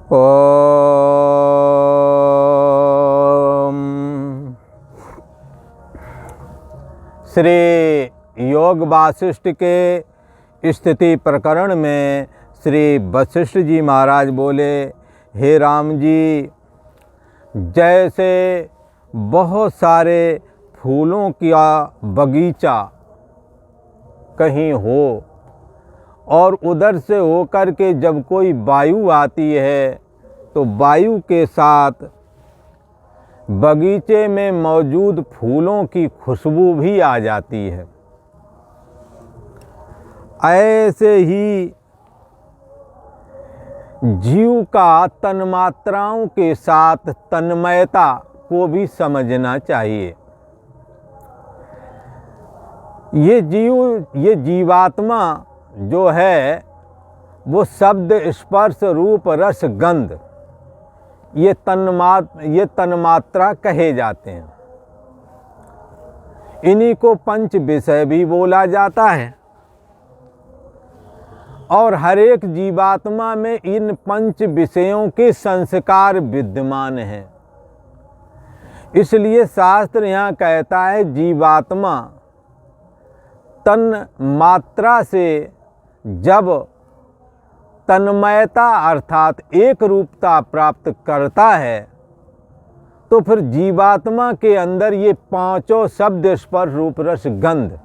ओम। श्री योग वासिष्ठ के स्थिति प्रकरण में श्री वशिष्ठ जी महाराज बोले, हे राम जी, जैसे बहुत सारे फूलों का बगीचा कहीं हो और उधर से होकर के जब कोई वायु आती है तो वायु के साथ बगीचे में मौजूद फूलों की खुशबू भी आ जाती है। ऐसे ही जीव का तन्मात्राओं के साथ तन्मयता को भी समझना चाहिए। ये जीवात्मा जो है वो शब्द स्पर्श रूप रस गंध ये तन्मात्रा कहे जाते हैं। इन्हीं को पंच विषय भी बोला जाता है और हर एक जीवात्मा में इन पंच विषयों के संस्कार विद्यमान हैं। इसलिए शास्त्र यहाँ कहता है जीवात्मा तन मात्रा से जब तन्मयता अर्थात एक रूपता प्राप्त करता है तो फिर जीवात्मा के अंदर ये पांचों शब्द स्पर्श रूप रस गंध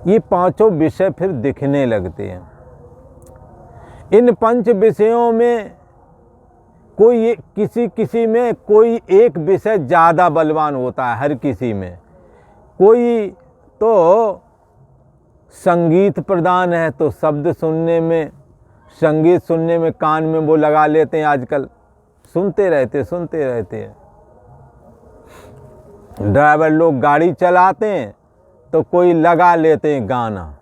ये पांचों विषय फिर दिखने लगते हैं। इन पंच विषयों में कोई किसी में कोई एक विषय ज़्यादा बलवान होता है। हर किसी में कोई तो संगीत प्रदान है तो शब्द सुनने में, संगीत सुनने में कान में वो लगा लेते हैं, आजकल सुनते रहते हैं। ड्राइवर लोग गाड़ी चलाते हैं तो कोई लगा लेते हैं गाना,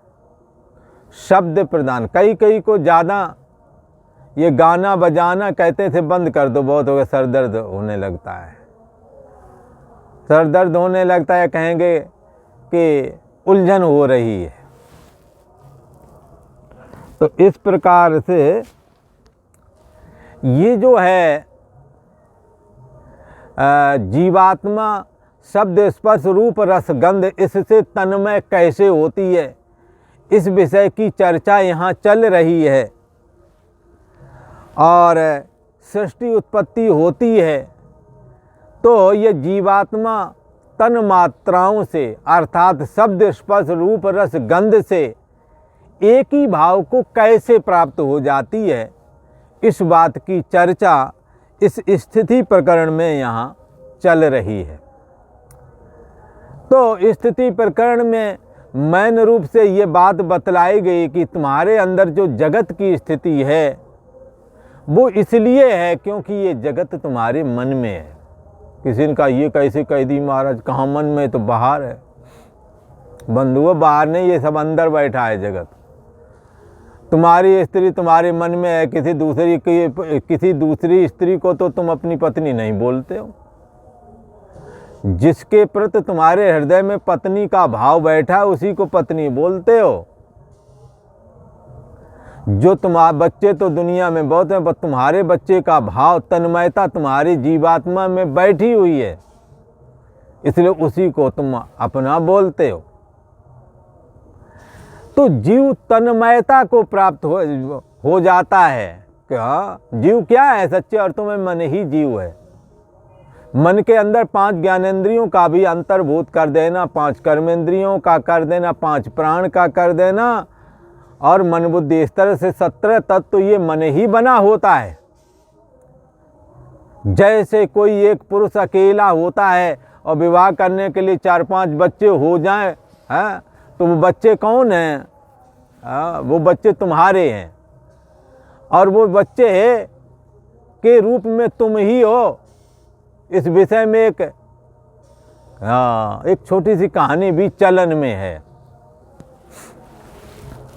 शब्द प्रदान। कई को ज़्यादा ये गाना बजाना कहते थे बंद कर दो, बहुत हो गया, सर दर्द होने लगता है। सर दर्द होने लगता है, कहेंगे कि उलझन हो रही है। तो इस प्रकार से ये जो है जीवात्मा शब्द स्पर्श रूप रस गंध इससे तन्मय कैसे होती है, इस विषय की चर्चा यहाँ चल रही है। और सृष्टि उत्पत्ति होती है तो ये जीवात्मा तन मात्राओं से अर्थात शब्द स्पर्श रूप रस गंध से एक ही भाव को कैसे प्राप्त हो जाती है, इस बात की चर्चा इस स्थिति प्रकरण में यहाँ चल रही है। तो स्थिति प्रकरण में मैन रूप से ये बात बतलाई गई कि तुम्हारे अंदर जो जगत की स्थिति है वो इसलिए है क्योंकि ये जगत तुम्हारे मन में है। किसी ने कहा ये कैसे कह दी महाराज, कहाँ मन में, तो बाहर है। बंधुओं बाहर नहीं, ये सब अंदर बैठा है जगत। तुम्हारी स्त्री तुम्हारे मन में है, किसी दूसरी स्त्री को तो तुम अपनी पत्नी नहीं बोलते हो। जिसके प्रति तुम्हारे हृदय में पत्नी का भाव बैठा है उसी को पत्नी बोलते हो। जो तुम्हारे बच्चे तो दुनिया में बहुत हैं, पर तुम्हारे बच्चे का भाव तन्मयता तुम्हारी जीवात्मा में बैठी हुई है, इसलिए उसी को तुम अपना बोलते हो। तो जीव तन्मयता को प्राप्त हो जाता है। क्या जीव क्या है? सच्चे अर्थों में मन ही जीव है। मन के अंदर 5 ज्ञानेंद्रियों का भी अंतर्भूत कर देना, 5 कर्मेंद्रियों का कर देना, 5 प्राण का कर देना और मन बुद्धि, इस तरह से 17 तत्व तो ये मन ही बना होता है। जैसे कोई एक पुरुष अकेला होता है और विवाह करने के लिए 4-5 बच्चे हो जाएं, हैं, तो वो बच्चे कौन हैं? वो बच्चे तुम्हारे हैं और वो बच्चे के रूप में तुम ही हो। इस विषय में एक छोटी सी कहानी भी चलन में है।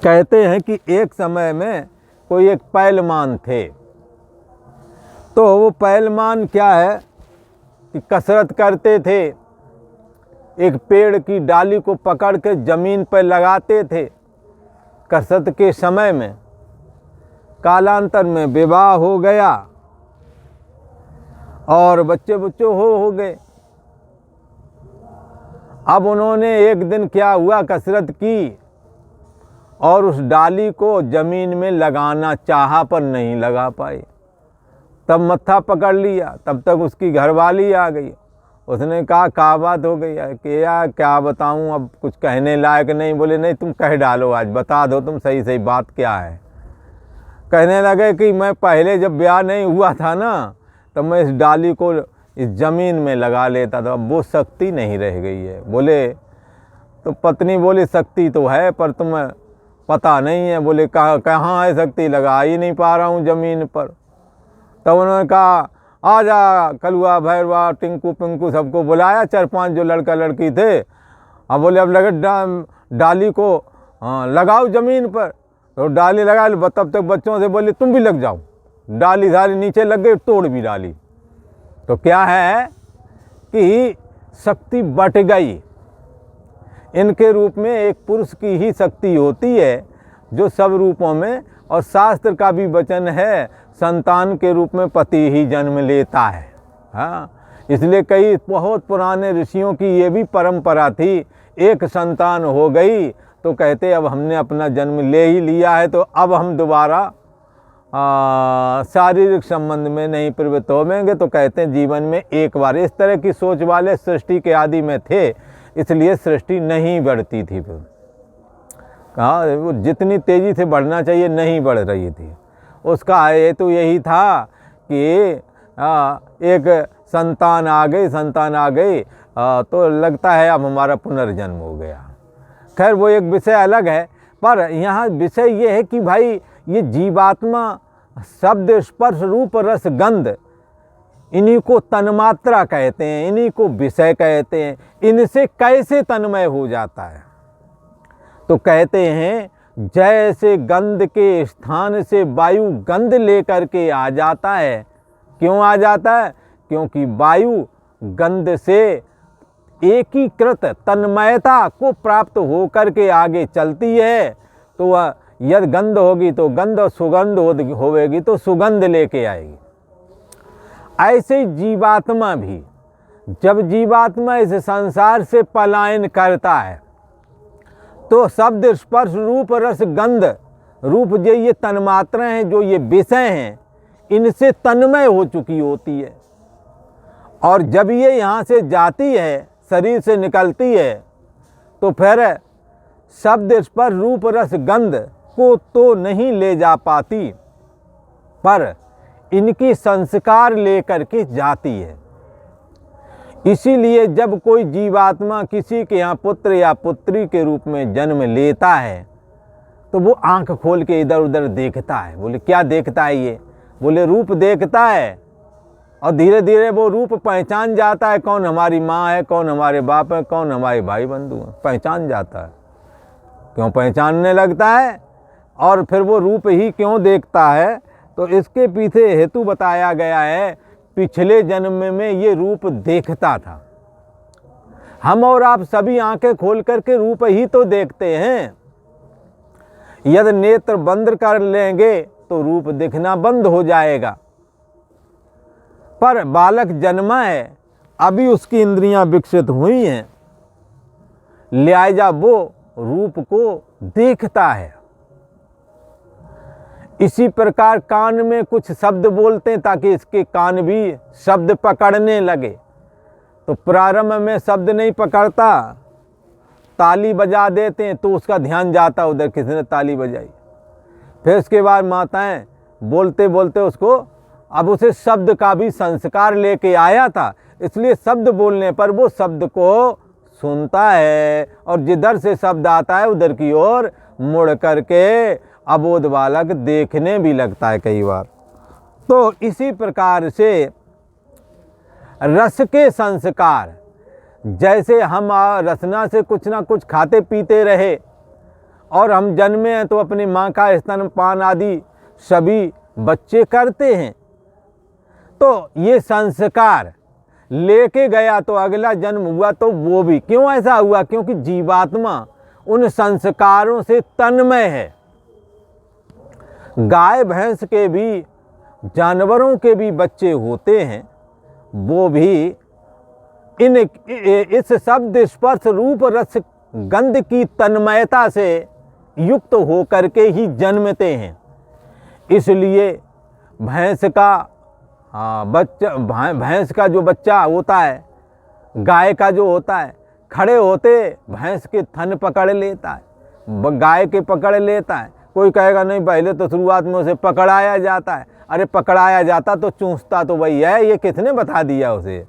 कहते हैं कि एक समय में कोई एक पहलवान थे। तो वो पहलवान क्या है कि कसरत करते थे, एक पेड़ की डाली को पकड़ के जमीन पर लगाते थे कसरत के समय में। कालांतर में विवाह हो गया और बच्चे बच्चे हो गए। अब उन्होंने एक दिन क्या हुआ, कसरत की और उस डाली को जमीन में लगाना चाहा पर नहीं लगा पाई। तब मत्था पकड़ लिया, तब तक उसकी घरवाली आ गई। उसने कहा क्या बात हो गई है कि यार क्या बताऊं, अब कुछ कहने लायक नहीं। बोले नहीं तुम कह डालो, आज बता दो तुम सही सही बात क्या है। कहने लगे कि मैं पहले जब ब्याह नहीं हुआ था ना, तब मैं इस डाली को इस ज़मीन में लगा लेता था, अब वो शक्ति नहीं रह गई है। बोले तो पत्नी बोली शक्ति तो है पर तुम्हें पता नहीं है। बोले कहाँ है शक्ति, लगा ही नहीं पा रहा हूँ ज़मीन पर। तब उन्होंने कहा आ जा, कलुआ भैरवा टिंकू पिंकू सबको बुलाया, 4-5 जो लड़का लड़की थे। अब बोले अब लगे डाली को लगाओ ज़मीन पर। तो डाली लगा, तब तक बच्चों से बोले तुम भी लग जाओ। डाली सारी नीचे लग गई, तोड़ भी डाली। तो क्या है कि शक्ति बट गई। इनके रूप में एक पुरुष की ही शक्ति होती है जो सब रूपों में, और शास्त्र का भी वचन है संतान के रूप में पति ही जन्म लेता है। हाँ, इसलिए कई बहुत पुराने ऋषियों की ये भी परंपरा थी, एक संतान हो गई तो कहते अब हमने अपना जन्म ले ही लिया है, तो अब हम दोबारा शारीरिक संबंध में नहीं प्रवृत्त होंगे। तो कहते हैं जीवन में एक बार। इस तरह की सोच वाले सृष्टि के आदि में थे, इसलिए सृष्टि नहीं बढ़ती थी। फिर कहा वो जितनी तेज़ी से बढ़ना चाहिए नहीं बढ़ रही थी। उसका हेतु यही था कि एक संतान आ गई तो लगता है अब हमारा पुनर्जन्म हो गया। खैर वो एक विषय अलग है, पर यहाँ विषय ये है कि भाई ये जीवात्मा शब्द स्पर्श रूप रस गंध, इन्हीं को तन्मात्रा कहते हैं, इन्हीं को विषय कहते हैं। इनसे कैसे तन्मय हो जाता है? तो कहते हैं जैसे गंध के स्थान से वायु गंध लेकर के आ जाता है। क्यों आ जाता है? क्योंकि वायु गंध से एकीकृत तन्मयता को प्राप्त होकर के आगे चलती है। तो वह यदि गंध होगी तो गंध, और सुगंध होगी तो सुगंध लेके आएगी। ऐसे जीवात्मा भी, जब जीवात्मा इस संसार से पलायन करता है तो शब्द स्पर्श रूप रस गंध रूप जो ये तन्मात्राएं हैं, जो ये विषय हैं, इनसे तन्मय हो चुकी होती है। और जब ये यहाँ से जाती है, शरीर से निकलती है, तो फिर शब्द स्पर्श रूप रस गंध को तो नहीं ले जा पाती, पर इनकी संस्कार लेकर के जाती है। इसीलिए जब कोई जीवात्मा किसी के यहाँ पुत्र या पुत्री के रूप में जन्म लेता है तो वो आंख खोल के इधर उधर देखता है। बोले क्या देखता है ये? बोले रूप देखता है, और धीरे धीरे वो रूप पहचान जाता है, कौन हमारी माँ है, कौन हमारे बाप है, कौन हमारे भाई बंधु हैं, पहचान जाता है। क्यों पहचानने लगता है? और फिर वो रूप ही क्यों देखता है? तो इसके पीछे हेतु बताया गया है, पिछले जन्म में ये रूप देखता था। हम और आप सभी आंखें खोल करके रूप ही तो देखते हैं। यदि नेत्र बंद कर लेंगे तो रूप दिखना बंद हो जाएगा। पर बालक जन्मा है, अभी उसकी इंद्रियां विकसित हुई हैं, लिहाजा वो रूप को देखता है। इसी प्रकार कान में कुछ शब्द बोलते हैं ताकि इसके कान भी शब्द पकड़ने लगे। तो प्रारंभ में शब्द नहीं पकड़ता, ताली बजा देते हैं तो उसका ध्यान जाता उधर, किसने ताली बजाई। फिर उसके बाद माताएं बोलते बोलते उसको, अब उसे शब्द का भी संस्कार लेके आया था, इसलिए शब्द बोलने पर वो शब्द को सुनता है और जिधर से शब्द आता है उधर की ओर मुड़ करके अबोध बालक देखने भी लगता है कई बार। तो इसी प्रकार से रस के संस्कार, जैसे हम रसना से कुछ ना कुछ खाते पीते रहे और हम जन्मे हैं तो अपनी माँ का स्तनपान आदि सभी बच्चे करते हैं, तो ये संस्कार लेके गया तो अगला जन्म हुआ तो वो भी। क्यों ऐसा हुआ? क्योंकि जीवात्मा उन संस्कारों से तन्मय है। गाय भैंस के भी, जानवरों के भी बच्चे होते हैं, वो भी इस शब्द स्पर्श रूप रस गंध की तन्मयता से युक्त होकर के ही जन्मते हैं। इसलिए भैंस का जो बच्चा होता है, गाय का जो होता है, खड़े होते भैंस के थन पकड़ लेता है, गाय के पकड़ लेता है। कोई कहेगा नहीं, पहले तो शुरुआत में उसे पकड़ाया जाता है। अरे पकड़ाया जाता तो चूसता तो वही है, ये किसने बता दिया उसे?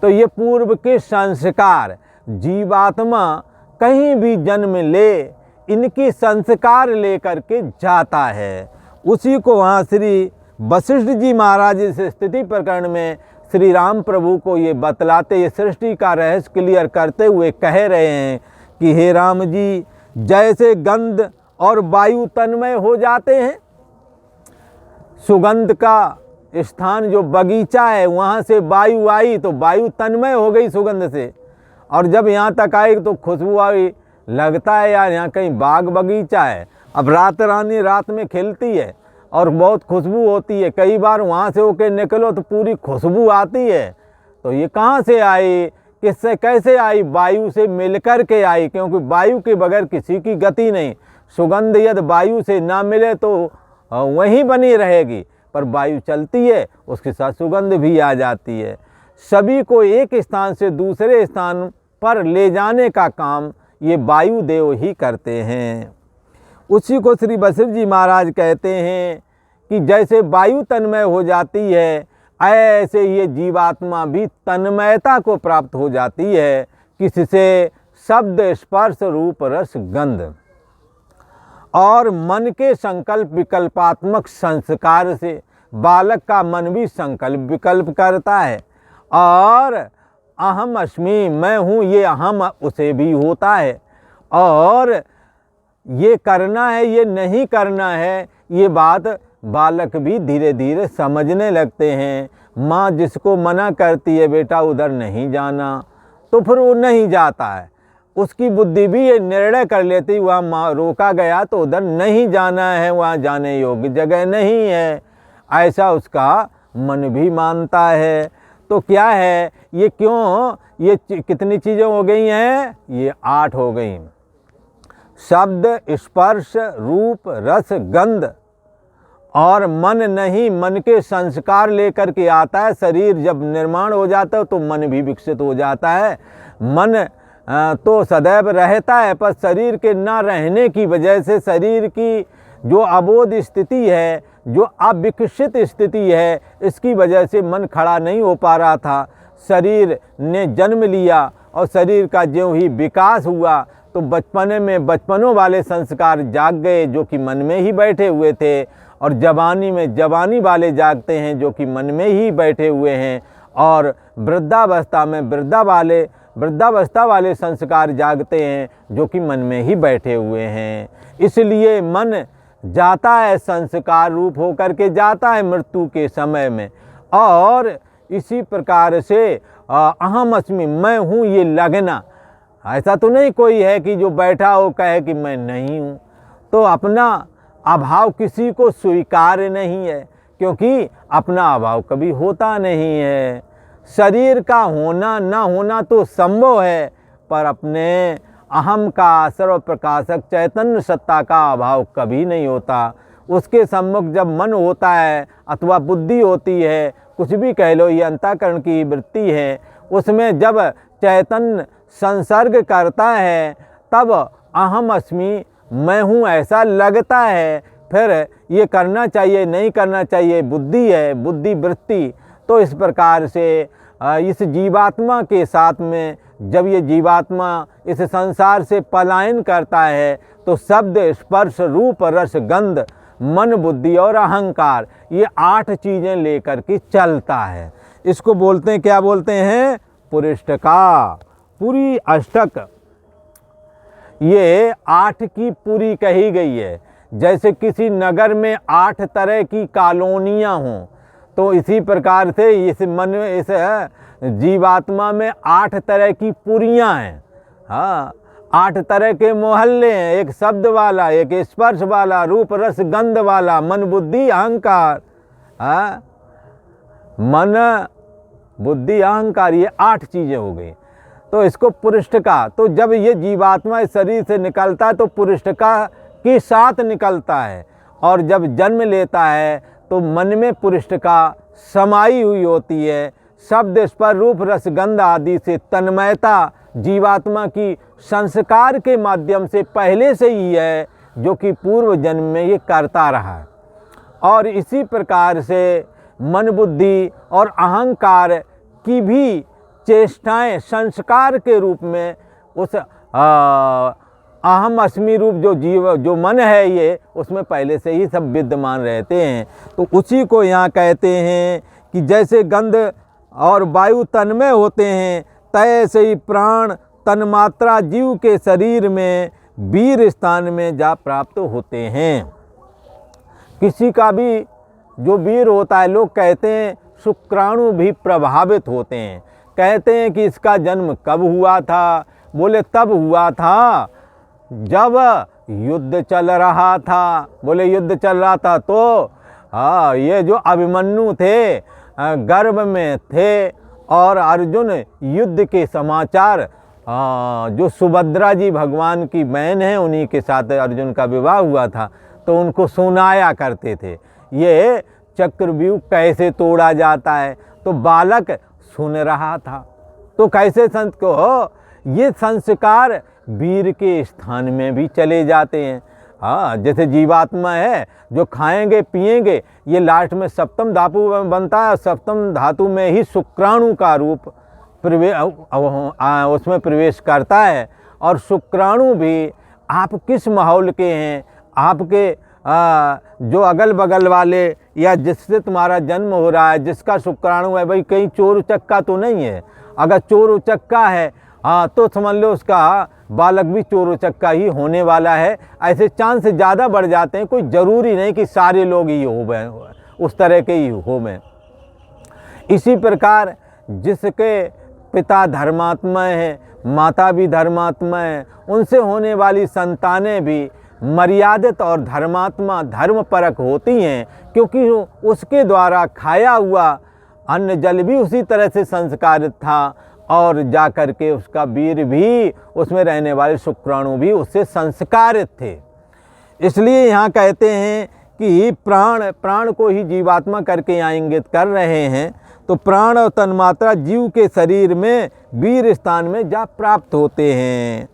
तो ये पूर्व के संस्कार, जीवात्मा कहीं भी जन्म ले, इनके संस्कार लेकर के जाता है। उसी को वहाँ श्री वशिष्ठ जी महाराज इस स्थिति प्रकरण में श्री राम प्रभु को ये बतलाते, ये सृष्टि का रहस्य क्लियर करते हुए कह रहे हैं कि हे राम जी, जैसे गंध और वायु तन्मय हो जाते हैं, सुगंध का स्थान जो बगीचा है वहाँ से वायु आई तो वायु तन्मय हो गई सुगंध से, और जब यहाँ तक आई तो खुशबू आई, लगता है यार यहाँ कहीं बाग बगीचा है। अब रात रानी रात में खिलती है और बहुत खुशबू होती है, कई बार वहाँ से होके निकलो तो पूरी खुशबू आती है। तो ये कहाँ से आई, किससे कैसे आई? वायु से मिलकर के आई, क्योंकि वायु के बगैर किसी की गति नहीं। सुगंध यदि वायु से ना मिले तो वहीं बनी रहेगी, पर वायु चलती है, उसके साथ सुगंध भी आ जाती है। सभी को एक स्थान से दूसरे स्थान पर ले जाने का काम ये वायु देव ही करते हैं। उसी को श्री वशिष्ठ जी महाराज कहते हैं कि जैसे वायु तन्मय हो जाती है, ऐसे ये जीवात्मा भी तन्मयता को प्राप्त हो जाती है। किससे? शब्द स्पर्श रूप रस गंध और मन के संकल्प विकल्पात्मक संस्कार से। बालक का मन भी संकल्प विकल्प करता है, और अहम अस्मि, मैं हूँ, ये अहम उसे भी होता है, और ये करना है ये नहीं करना है, ये बात बालक भी धीरे धीरे समझने लगते हैं। माँ जिसको मना करती है बेटा उधर नहीं जाना, तो फिर वो नहीं जाता है। उसकी बुद्धि भी ये निर्णय कर लेती, वहाँ माँ रोका गया तो उधर नहीं जाना है, वहाँ जाने योग्य जगह नहीं है, ऐसा उसका मन भी मानता है। तो क्या है ये, क्यों ये कितनी चीज़ें हो गई हैं? ये 8 हो गई। शब्द स्पर्श रूप रस गंध और मन नहीं, मन के संस्कार लेकर के आता है। शरीर जब निर्माण हो जाता है तो मन भी विकसित हो जाता है। मन तो सदैव रहता है, पर शरीर के ना रहने की वजह से शरीर की जो अबोध स्थिति है, जो अविकसित स्थिति है, इसकी वजह से मन खड़ा नहीं हो पा रहा था। शरीर ने जन्म लिया और शरीर का ज्यों ही विकास हुआ तो बचपने में बचपनों वाले संस्कार जाग गए जो कि मन में ही बैठे हुए थे, और जवानी में जवानी वाले जागते हैं जो कि मन में ही बैठे हुए हैं, और वृद्धावस्था में वृद्धावस्था वाले संस्कार जागते हैं जो कि मन में ही बैठे हुए हैं। इसलिए मन जाता है, संस्कार रूप होकर के जाता है मृत्यु के समय में, और इसी प्रकार से अहम अस्मि, मैं हूँ, ये लगना। ऐसा तो नहीं कोई है कि जो बैठा हो कहे कि मैं नहीं हूँ, तो अपना अभाव किसी को स्वीकार नहीं है, क्योंकि अपना अभाव कभी होता नहीं है। शरीर का होना ना होना तो संभव है, पर अपने अहम का सर्व प्रकाशक चैतन्य सत्ता का अभाव कभी नहीं होता। उसके सम्मुख जब मन होता है अथवा बुद्धि होती है, कुछ भी कह लो, ये अंतःकरण की वृत्ति है, उसमें जब चैतन्य संसर्ग करता है तब अहम अस्मि, मैं हूँ, ऐसा लगता है। फिर ये करना चाहिए नहीं करना चाहिए, बुद्धि है, बुद्धि वृत्ति। तो इस प्रकार से इस जीवात्मा के साथ में जब ये जीवात्मा इस संसार से पलायन करता है तो शब्द स्पर्श रूप रस गंध मन बुद्धि और अहंकार, ये 8 चीज़ें लेकर के चलता है। इसको बोलते हैं, क्या बोलते हैं? पुरिष्टका, पूरी अष्टक। ये 8 की पूरी कही गई है। जैसे किसी नगर में 8 तरह की कॉलोनियाँ हों, तो इसी प्रकार से इस मन में, इस जीवात्मा में 8 तरह की पुरियाँ हैं। हाँ, 8 तरह के मोहल्ले हैं, एक शब्द वाला, एक स्पर्श वाला, रूप रस गंध वाला, मन बुद्धि अहंकार। मन बुद्धि अहंकार, ये 8 चीजें हो गई। तो इसको पुरुषका, तो जब ये जीवात्मा इस शरीर से निकलता है तो पुरुषका के साथ निकलता है, और जब जन्म लेता है तो मन में पुरुषका समाई हुई होती है। शब्द स्पर्श रूप रस गंध आदि से तन्मयता जीवात्मा की संस्कार के माध्यम से पहले से ही है, जो कि पूर्व जन्म में ये करता रहा है। और इसी प्रकार से मन बुद्धि और अहंकार की भी चेष्टाएं संस्कार के रूप में उस अहम अस्मि रूप जो मन है, ये उसमें पहले से ही सब विद्यमान रहते हैं। तो उसी को यहाँ कहते हैं कि जैसे गंध और वायु तन्मय होते हैं, तैसे ही प्राण तन्मात्रा जीव के शरीर में वीर स्थान में जा प्राप्त होते हैं। किसी का भी जो वीर होता है, लोग कहते हैं शुक्राणु भी प्रभावित होते हैं। कहते हैं कि इसका जन्म कब हुआ था? बोले तब हुआ था जब युद्ध चल रहा था। बोले युद्ध चल रहा था तो ये जो अभिमन्यु थे गर्भ में थे, और अर्जुन युद्ध के समाचार जो सुभद्रा जी भगवान की बहन है, उन्हीं के साथ अर्जुन का विवाह हुआ था, तो उनको सुनाया करते थे ये चक्रव्यूह कैसे तोड़ा जाता है। तो बालक सुन रहा था। तो कैसे संत को ये संस्कार वीर के स्थान में भी चले जाते हैं। जैसे जीवात्मा है जो खाएंगे पिएंगे, ये लास्ट में सप्तम धातु बनता है। सप्तम धातु में ही शुक्राणु का रूप उसमें प्रवेश करता है। और शुक्राणु भी आप किस माहौल के हैं, आपके जो अगल बगल वाले या जिससे तुम्हारा जन्म हो रहा है, जिसका शुक्राणु है, भाई कहीं चोर उचक्का तो नहीं है। अगर चोर उचक्का है तो समझ लो उसका बालक भी चोर उचक्का ही होने वाला है। ऐसे चांस ज़्यादा बढ़ जाते हैं। कोई ज़रूरी नहीं कि सारे लोग ही हो उस तरह के ही हो में। इसी प्रकार जिसके पिता धर्मात्मा हैं, माता भी धर्मात्मा है, उनसे होने वाली संतानें भी मर्यादित और धर्मात्मा धर्मपरक होती हैं, क्योंकि उसके द्वारा खाया हुआ अन्न जल भी उसी तरह से संस्कारित था, और जा कर के उसका वीर भी, उसमें रहने वाले शुक्राणु भी उससे संस्कारित थे। इसलिए यहाँ कहते हैं कि प्राण को ही जीवात्मा करके यहाँ इंगित कर रहे हैं। तो प्राण और तन्मात्रा जीव के शरीर में वीर स्थान में जा प्राप्त होते हैं।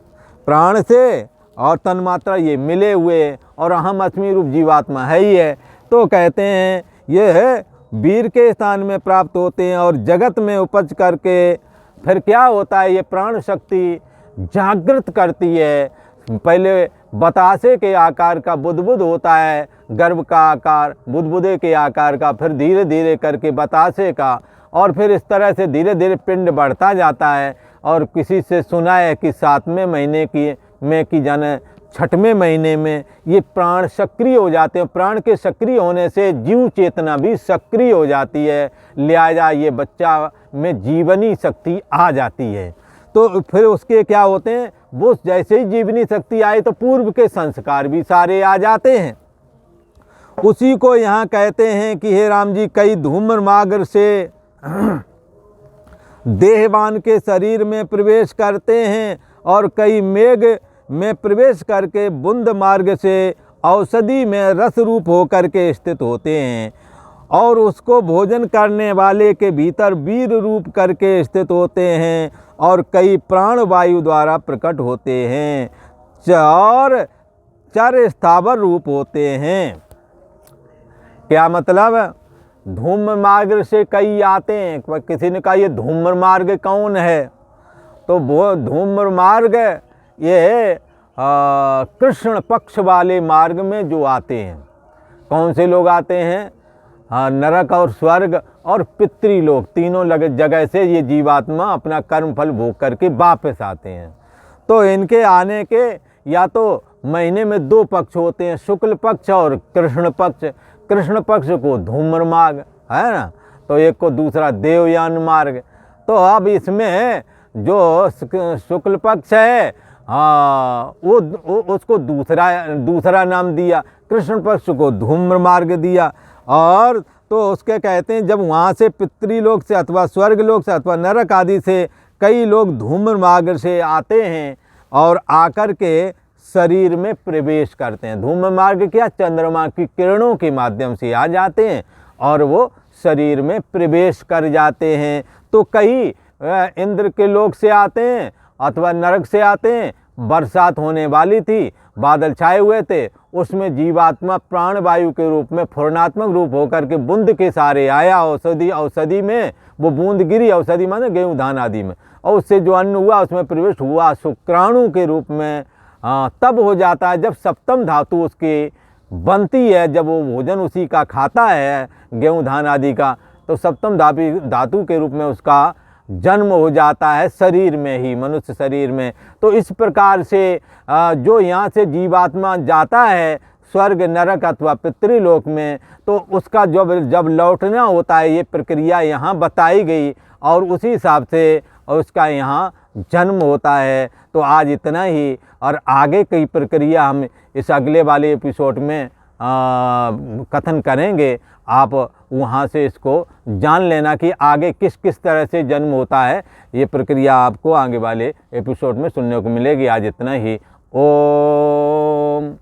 प्राण से और तन्मात्रा ये मिले हुए, और अहम अस्मि रूप जीवात्मा है ही है। तो कहते हैं ये है वीर के स्थान में प्राप्त होते हैं, और जगत में उपज करके फिर क्या होता है, ये प्राण शक्ति जागृत करती है। पहले बतासे के आकार का बुदबुद होता है, गर्भ का आकार बुदबुदे के आकार का, फिर धीरे धीरे करके बतासे का, और फिर इस तरह से धीरे धीरे पिंड बढ़ता जाता है। और किसी से सुना है कि 7वें महीने की जाने 6वें महीने में ये प्राण सक्रिय हो जाते हैं। प्राण के सक्रिय होने से जीव चेतना भी सक्रिय हो जाती है, लिहाजा ये बच्चा में जीवनी शक्ति आ जाती है। तो फिर उसके क्या होते हैं, वो जैसे ही जीवनी शक्ति आए तो पूर्व के संस्कार भी सारे आ जाते हैं। उसी को यहाँ कहते हैं कि हे राम जी, कई धूम्र मार्ग से देहवान के शरीर में प्रवेश करते हैं, और कई मेघ में प्रवेश करके बुंद मार्ग से औषधि में रस रूप होकर के स्थित होते हैं, और उसको भोजन करने वाले के भीतर वीर रूप करके स्थित होते हैं, और कई प्राण वायु द्वारा प्रकट होते हैं, और चर स्थावर रूप होते हैं। क्या मतलब? धूम्र मार्ग से कई आते हैं। किसी ने कहा ये धूम्र मार्ग कौन है, तो वो धूम्र मार्ग ये कृष्ण पक्ष वाले मार्ग में जो आते हैं। कौन से लोग आते हैं? नरक और स्वर्ग और पितृलोक, तीनों जगह से ये जीवात्मा अपना कर्म फल भोग करके वापस आते हैं। तो इनके आने के या तो महीने में 2 पक्ष होते हैं, शुक्ल पक्ष और कृष्ण पक्ष। कृष्ण पक्ष को धूम्र मार्ग है ना, तो एक को दूसरा देवयान मार्ग। तो अब इसमें जो शुक्ल पक्ष है हाँ वो उसको दूसरा नाम दिया, कृष्ण पक्ष को धूम्र मार्ग दिया। और तो उसके कहते हैं जब वहाँ से पितृलोक से अथवा स्वर्गलोक से अथवा नरक आदि से कई लोग धूम्र मार्ग से आते हैं और आकर के शरीर में प्रवेश करते हैं। धूम्र मार्ग क्या, चंद्रमा की किरणों के माध्यम से आ जाते हैं और वो शरीर में प्रवेश कर जाते हैं। तो कई इंद्र के लोक से आते हैं अथवा नरक से आते हैं। बरसात होने वाली थी, बादल छाए हुए थे, उसमें जीवात्मा प्राणवायु के रूप में फूर्णात्मक रूप होकर के बूंद के सारे आया। औषधि में वो बूंद गिरी, औषधि माने गेहूँ धान आदि में, और उससे जो अन्न हुआ उसमें प्रवेश हुआ शुक्राणु के रूप में। तब हो जाता है जब सप्तम धातु उसकी बनती है, जब वो भोजन उसी का खाता है गेहूँ धान आदि का, तो सप्तम धातु के रूप में उसका जन्म हो जाता है शरीर में ही, मनुष्य शरीर में। तो इस प्रकार से जो यहाँ से जीवात्मा जाता है स्वर्ग नरक अथवा पितृलोक में, तो उसका जब लौटना होता है ये प्रक्रिया यहाँ बताई गई और उसी हिसाब से उसका यहाँ जन्म होता है। तो आज इतना ही, और आगे कई प्रक्रिया हम इस अगले वाले एपिसोड में कथन करेंगे। आप वहाँ से इसको जान लेना कि आगे किस किस तरह से जन्म होता है। ये प्रक्रिया आपको आगे वाले एपिसोड में सुनने को मिलेगी। आज इतना ही। ओम।